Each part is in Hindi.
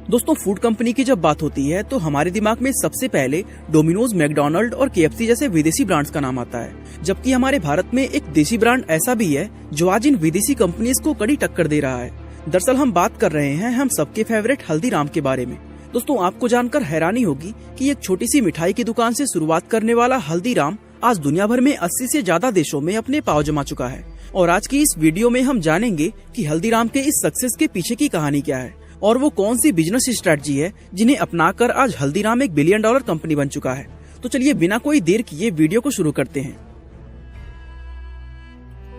दोस्तों, फूड कंपनी की जब बात होती है तो हमारे दिमाग में सबसे पहले डोमिनोज, मैकडॉनल्ड और केएफसी जैसे विदेशी ब्रांड्स का नाम आता है। जबकि हमारे भारत में एक देसी ब्रांड ऐसा भी है जो आज इन विदेशी कंपनीज को कड़ी टक्कर दे रहा है। दरअसल हम बात कर रहे हैं हम सबके फेवरेट हल्दीराम के बारे में। दोस्तों, आपको जानकर हैरानी होगी कि एक छोटी सी मिठाई की दुकान से शुरुआत करने वाला हल्दीराम आज दुनिया भर में 80 से ज्यादा देशों में अपने पांव जमा चुका है। और आज की इस वीडियो में हम जानेंगे कि हल्दीराम के इस सक्सेस के पीछे की कहानी क्या है और वो कौन सी बिजनेस स्ट्रेटजी है जिन्हें अपनाकर आज हल्दीराम एक $1 बिलियन कंपनी बन चुका है। तो चलिए बिना कोई देर किए वीडियो को शुरू करते हैं।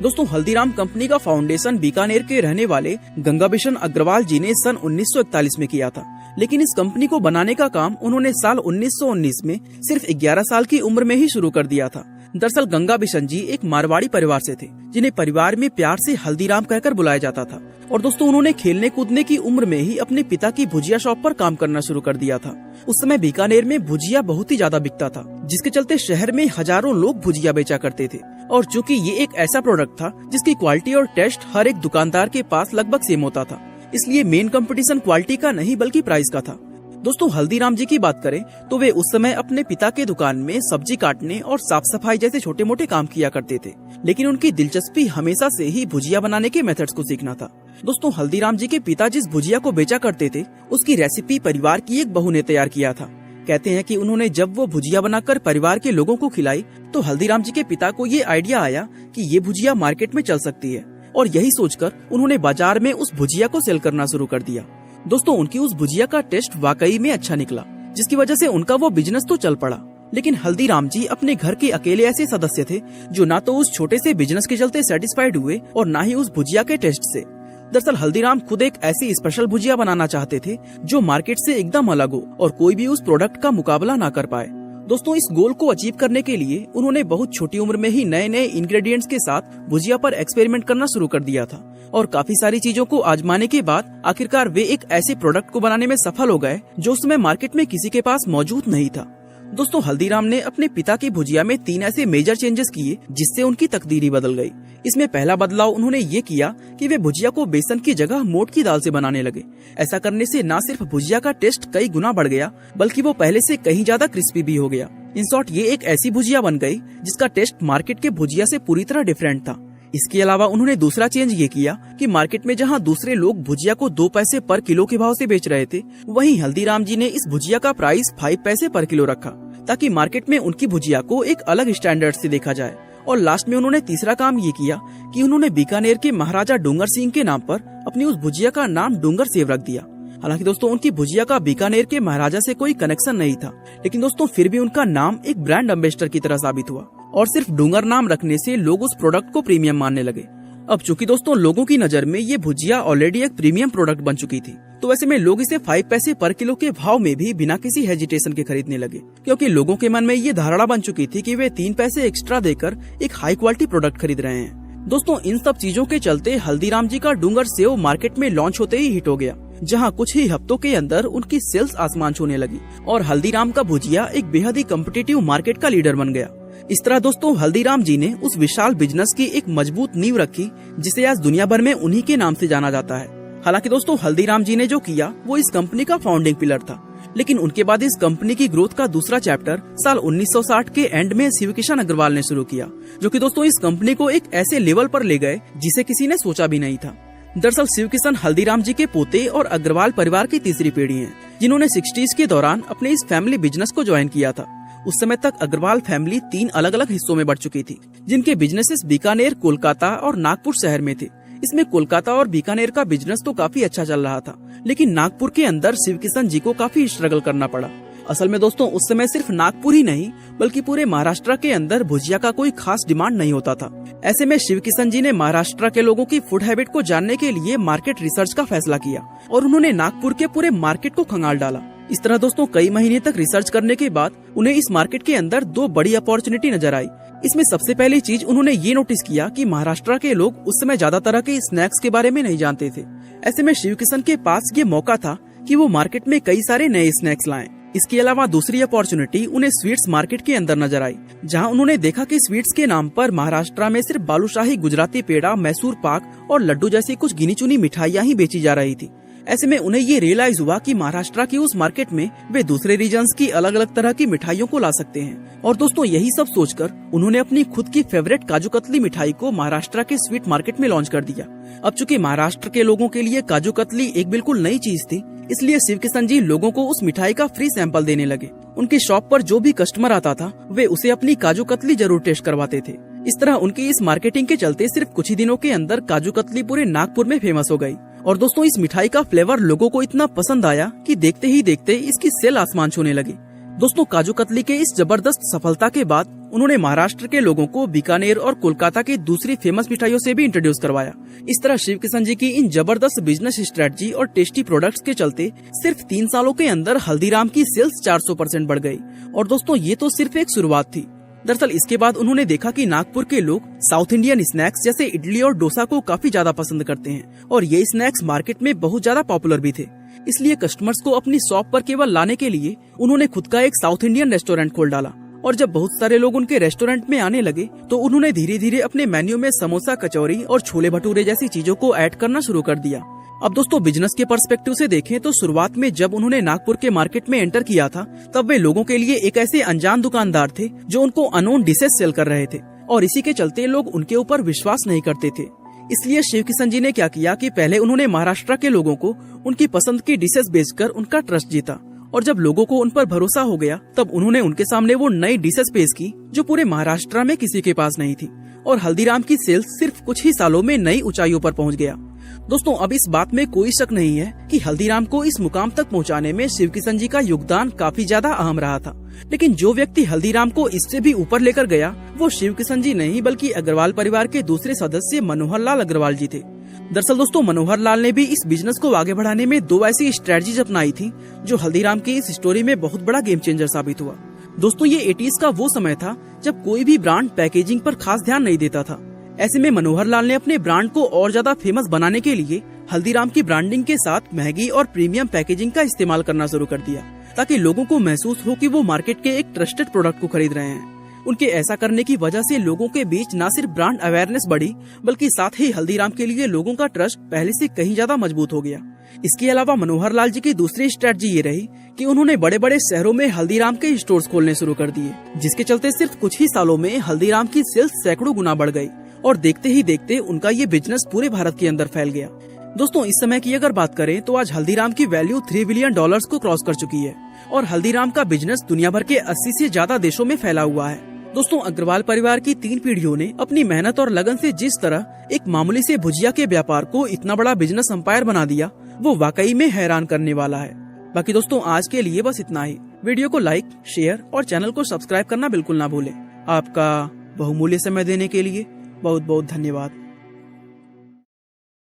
दोस्तों, हल्दीराम कंपनी का फाउंडेशन बीकानेर के रहने वाले गंगाबिशन अग्रवाल जी ने सन 1941 में किया था, लेकिन इस कंपनी को बनाने का काम उन्होंने साल 1919 में सिर्फ 11 साल की उम्र में ही शुरू कर दिया था। दरअसल गंगाबिशन जी एक मारवाड़ी परिवार से थे, जिन्हें परिवार में प्यार से हल्दीराम कहकर बुलाया जाता था। और दोस्तों, उन्होंने खेलने कूदने की उम्र में ही अपने पिता की भुजिया शॉप पर काम करना शुरू कर दिया था। उस समय बीकानेर में भुजिया बहुत ही ज्यादा बिकता था, जिसके चलते शहर में हजारों लोग भुजिया बेचा करते थे। और चूँकि ये एक ऐसा प्रोडक्ट था जिसकी क्वालिटी और टेस्ट हर एक दुकानदार के पास लगभग सेम होता था, इसलिए मेन कंपटीशन क्वालिटी का नहीं बल्कि प्राइस का था। दोस्तों, हल्दीराम जी की बात करें तो वे उस समय अपने पिता के दुकान में सब्जी काटने और साफ सफाई जैसे छोटे मोटे काम किया करते थे, लेकिन उनकी दिलचस्पी हमेशा से ही भुजिया बनाने के मेथड्स को सीखना था। दोस्तों, हल्दीराम जी के पिता जिस भुजिया को बेचा करते थे उसकी रेसिपी परिवार की एक बहू ने तैयार किया था। कहते हैं कि उन्होंने जब वो भुजिया बनाकर परिवार के लोगों को खिलाई तो हल्दीराम जी के पिता को ये आइडिया आया कि ये भुजिया मार्केट में चल सकती है, और यही सोचकर उन्होंने बाजार में उस भुजिया को सेल करना शुरू कर दिया। दोस्तों, उनकी उस भुजिया का टेस्ट वाकई में अच्छा निकला, जिसकी वजह से उनका वो बिजनेस तो चल पड़ा। लेकिन हल्दीराम जी अपने घर के अकेले ऐसे सदस्य थे जो ना तो उस छोटे से बिजनेस के चलते सेटिस्फाइड हुए और ना ही उस भुजिया के टेस्ट से। दरअसल हल्दीराम खुद एक ऐसी स्पेशल भुजिया बनाना चाहते थे जो मार्केट से एकदम अलग हो और कोई भी उस प्रोडक्ट का मुकाबला ना कर पाए। दोस्तों, इस गोल को अचीव करने के लिए उन्होंने बहुत छोटी उम्र में ही नए नए इंग्रेडिएंट्स के साथ भुजिया पर एक्सपेरिमेंट करना शुरू कर दिया था। और काफी सारी चीजों को आजमाने के बाद आखिरकार वे एक ऐसे प्रोडक्ट को बनाने में सफल हो गए जो उस समय मार्केट में किसी के पास मौजूद नहीं था। दोस्तों, हल्दीराम ने अपने पिता की भुजिया में 3 ऐसे मेजर चेंजेस किए जिससे उनकी तकदीर ही बदल गई। इसमें पहला बदलाव उन्होंने ये किया कि वे भुजिया को बेसन की जगह मोट की दाल से बनाने लगे। ऐसा करने से न सिर्फ भुजिया का टेस्ट कई गुना बढ़ गया, बल्कि वो पहले से कहीं ज्यादा क्रिस्पी भी हो गया। इन शॉर्ट, ये एक ऐसी भुजिया बन गई जिसका टेस्ट मार्केट के भुजिया से पूरी तरह डिफरेंट था। इसके अलावा उन्होंने दूसरा चेंज ये किया कि मार्केट में जहां दूसरे लोग भुजिया को 2 पैसे पर किलो के भाव से बेच रहे थे, वहीं हल्दीराम जी ने इस भुजिया का प्राइस 5 पैसे पर किलो रखा, ताकि मार्केट में उनकी भुजिया को एक अलग स्टैंडर्ड से देखा जाए। और लास्ट में उन्होंने तीसरा काम ये किया कि उन्होंने बीकानेर के महाराजा डूंगर सिंह के नाम पर अपनी उस भुजिया का नाम डूंगर सेव रख दिया। हालांकि दोस्तों, उनकी भुजिया का बीकानेर के महाराजा से कोई कनेक्शन नहीं था, लेकिन दोस्तों फिर भी उनका नाम एक ब्रांड एम्बेसडर की तरह साबित हुआ और सिर्फ डूंगर नाम रखने से लोग उस प्रोडक्ट को प्रीमियम मानने लगे। अब चूंकि दोस्तों लोगों की नजर में ये भुजिया ऑलरेडी एक प्रीमियम प्रोडक्ट बन चुकी थी, तो वैसे में लोग इसे 5 पैसे पर किलो के भाव में भी बिना किसी हेजिटेशन के खरीदने लगे, क्योंकि लोगों के मन में ये धारणा बन चुकी थी कि वे 3 पैसे एक्स्ट्रा देकर एक हाई क्वालिटी प्रोडक्ट खरीद रहे हैं। दोस्तों, इन सब चीजों के चलते हल्दीराम जी का डूंगर सेव मार्केट में लॉन्च होते ही हिट हो गया, जहां कुछ ही हफ्तों के अंदर उनकी सेल्स आसमान छूने लगी और हल्दीराम का भुजिया एक बेहद ही कॉम्पिटिटिव मार्केट का लीडर बन गया। इस तरह दोस्तों हल्दीराम जी ने उस विशाल बिजनेस की एक मजबूत नींव रखी जिसे आज दुनिया भर में उन्हीं के नाम से जाना जाता है। हालांकि दोस्तों, हल्दीराम जी ने जो किया वो इस कंपनी का फाउंडिंग पिलर था, लेकिन उनके बाद इस कंपनी की ग्रोथ का दूसरा चैप्टर साल 1960 के एंड में शिवकिशन अग्रवाल ने शुरू किया, जो कि दोस्तों इस कंपनी को एक ऐसे लेवल पर ले गए जिसे किसी ने सोचा भी नहीं था। दरअसल शिवकिशन हल्दीराम जी के पोते और अग्रवाल परिवार की तीसरी पीढ़ी हैं, जिन्होंने 60s के दौरान अपने इस फैमिली बिजनेस को ज्वाइन किया था। उस समय तक अग्रवाल फैमिली 3 अलग अलग हिस्सों में बढ़ चुकी थी, जिनके बिजनेसेस बीकानेर, कोलकाता और नागपुर शहर में थे। इसमें कोलकाता और बीकानेर का बिजनेस तो काफी अच्छा चल रहा था, लेकिन नागपुर के अंदर शिवकिशन जी को काफी स्ट्रगल करना पड़ा। असल में दोस्तों उस समय सिर्फ नागपुर ही नहीं बल्कि पूरे महाराष्ट्र के अंदर भुजिया का कोई खास डिमांड नहीं होता था। ऐसे में शिवकिशन जी ने महाराष्ट्र के लोगों की फूड हैबिट को जानने के लिए मार्केट रिसर्च का फैसला किया और उन्होंने नागपुर के पूरे मार्केट को खंगाल डाला। इस तरह दोस्तों कई महीने तक रिसर्च करने के बाद उन्हें इस मार्केट के अंदर 2 बड़ी अपॉर्चुनिटी नजर आई। इसमें सबसे पहली चीज उन्होंने ये नोटिस किया कि महाराष्ट्र के लोग उस समय ज्यादा तरह के स्नैक्स के बारे में नहीं जानते थे। ऐसे में शिवकिशन के पास ये मौका था कि वो मार्केट में कई सारे नए स्नैक्स लाएं। इसके अलावा दूसरी अपॉर्चुनिटी उन्हें स्वीट्स मार्केट के अंदर नजर आई, जहां उन्होंने देखा कि स्वीट्स के नाम पर महाराष्ट्र में सिर्फ बालूशाही, गुजराती पेड़ा, मैसूर पाक और लड्डू जैसी कुछ गिनी चुनी मिठाइयां ही बेची जा रही थी। ऐसे में उन्हें ये रियलाइज हुआ कि महाराष्ट्र की उस मार्केट में वे दूसरे रीजन्स की अलग अलग तरह की मिठाइयों को ला सकते हैं। और दोस्तों यही सब सोचकर उन्होंने अपनी खुद की फेवरेट काजू कतली मिठाई को महाराष्ट्र के स्वीट मार्केट में लॉन्च कर दिया। अब चूंकि महाराष्ट्र के लोगों के लिए काजू कतली एक बिल्कुल नई चीज थी, इसलिए शिवकिशन जी लोगों को उस मिठाई का फ्री सैंपल देने लगे। उनकी शॉप पर जो भी कस्टमर आता था वे उसे अपनी काजू कतली जरूर टेस्ट करवाते थे। इस तरह उनकी इस मार्केटिंग के चलते सिर्फ कुछ ही दिनों के अंदर काजू कतली पूरे नागपुर में फेमस हो गई। और दोस्तों इस मिठाई का फ्लेवर लोगों को इतना पसंद आया कि देखते ही देखते इसकी सेल आसमान छूने लगी। दोस्तों काजू कतली के इस जबरदस्त सफलता के बाद उन्होंने महाराष्ट्र के लोगों को बीकानेर और कोलकाता की दूसरी फेमस मिठाइयों से भी इंट्रोड्यूस करवाया। इस तरह शिवकिशन जी की इन जबरदस्त बिजनेस स्ट्रेटजी और टेस्टी प्रोडक्ट्स के चलते सिर्फ 3 सालों के अंदर हल्दीराम की सेल्स 400% बढ़ गई। और दोस्तों ये तो सिर्फ एक शुरुआत थी। दरअसल इसके बाद उन्होंने देखा कि नागपुर के लोग साउथ इंडियन स्नैक्स जैसे इडली और डोसा को काफी ज्यादा पसंद करते हैं और ये स्नैक्स मार्केट में बहुत ज्यादा पॉपुलर भी थे। इसलिए कस्टमर्स को अपनी शॉप पर केवल लाने के लिए उन्होंने खुद का एक साउथ इंडियन रेस्टोरेंट खोल डाला। और जब बहुत सारे लोग उनके रेस्टोरेंट में आने लगे तो उन्होंने धीरे धीरे अपने मेन्यू में समोसा, कचौरी और छोले भटूरे जैसी चीजों को ऐड करना शुरू कर दिया। अब दोस्तों बिजनेस के पर्सपेक्टिव से देखें तो शुरुआत में जब उन्होंने नागपुर के मार्केट में एंटर किया था तब वे लोगों के लिए एक ऐसे अनजान दुकानदार थे जो उनको अननोन डिशेस सेल कर रहे थे और इसी के चलते लोग उनके ऊपर विश्वास नहीं करते थे। इसलिए शिवकिशन जी ने क्या किया कि पहले उन्होंने महाराष्ट्र के लोगों को उनकी पसंद की डिशेस बेचकर उनका ट्रस्ट जीता और जब लोगों को उन पर भरोसा हो गया तब उन्होंने उनके सामने वो नई डिशेस पेश की जो पूरे महाराष्ट्र में किसी के पास नहीं थी और हल्दीराम की सेल्स सिर्फ कुछ ही सालों में नई ऊंचाइयों पर पहुंच गया। दोस्तों अब इस बात में कोई शक नहीं है कि हल्दीराम को इस मुकाम तक पहुंचाने में शिवकिशन जी का योगदान काफी ज्यादा अहम रहा था। लेकिन जो व्यक्ति हल्दीराम को इससे भी ऊपर लेकर गया वो शिवकिशन जी नहीं बल्कि अग्रवाल परिवार के दूसरे सदस्य मनोहर लाल अग्रवाल जी थे। दरअसल दोस्तों मनोहर लाल ने भी इस बिजनेस को आगे बढ़ाने में 2 ऐसी स्ट्रेटजीज अपनाई थी जो हल्दीराम की इस स्टोरी में बहुत बड़ा गेम चेंजर साबित हुआ। दोस्तों ये 80s का वो समय था जब कोई भी ब्रांड पैकेजिंग पर खास ध्यान नहीं देता था। ऐसे में मनोहर लाल ने अपने ब्रांड को और ज्यादा फेमस बनाने के लिए हल्दीराम की ब्रांडिंग के साथ महंगी और प्रीमियम पैकेजिंग का इस्तेमाल करना शुरू कर दिया ताकि लोगों को महसूस हो कि वो मार्केट के एक ट्रस्टेड प्रोडक्ट को खरीद रहे हैं। उनके ऐसा करने की वजह से लोगों के बीच न सिर्फ ब्रांड अवेयरनेस बढ़ी बल्कि साथ ही हल्दीराम के लिए लोगों का ट्रस्ट पहले से कहीं ज्यादा मजबूत हो गया। इसके अलावा मनोहर लाल जी की दूसरी स्ट्रेटजी ये रही कि उन्होंने बड़े बड़े शहरों में हल्दीराम के स्टोर्स खोलने शुरू कर दिए जिसके चलते सिर्फ कुछ ही सालों में हल्दीराम की सेल्स सैकड़ों गुना बढ़ गई और देखते ही देखते उनका ये बिजनेस पूरे भारत के अंदर फैल गया। दोस्तों इस समय की अगर बात करें तो आज हल्दीराम की वैल्यू $3 बिलियन को क्रॉस कर चुकी है और हल्दीराम का बिजनेस दुनिया भर के 80 से ज्यादा देशों में फैला हुआ है। दोस्तों अग्रवाल परिवार की 3 पीढ़ियों ने अपनी मेहनत और लगन से जिस तरह एक मामूली से भुजिया के व्यापार को इतना बड़ा बिजनेस एम्पायर बना दिया वो वाकई में हैरान करने वाला है। बाकी दोस्तों आज के लिए बस इतना ही। वीडियो को लाइक, शेयर और चैनल को सब्सक्राइब करना बिल्कुल ना भूलें। आपका बहुमूल्य समय देने के लिए बहुत बहुत धन्यवाद।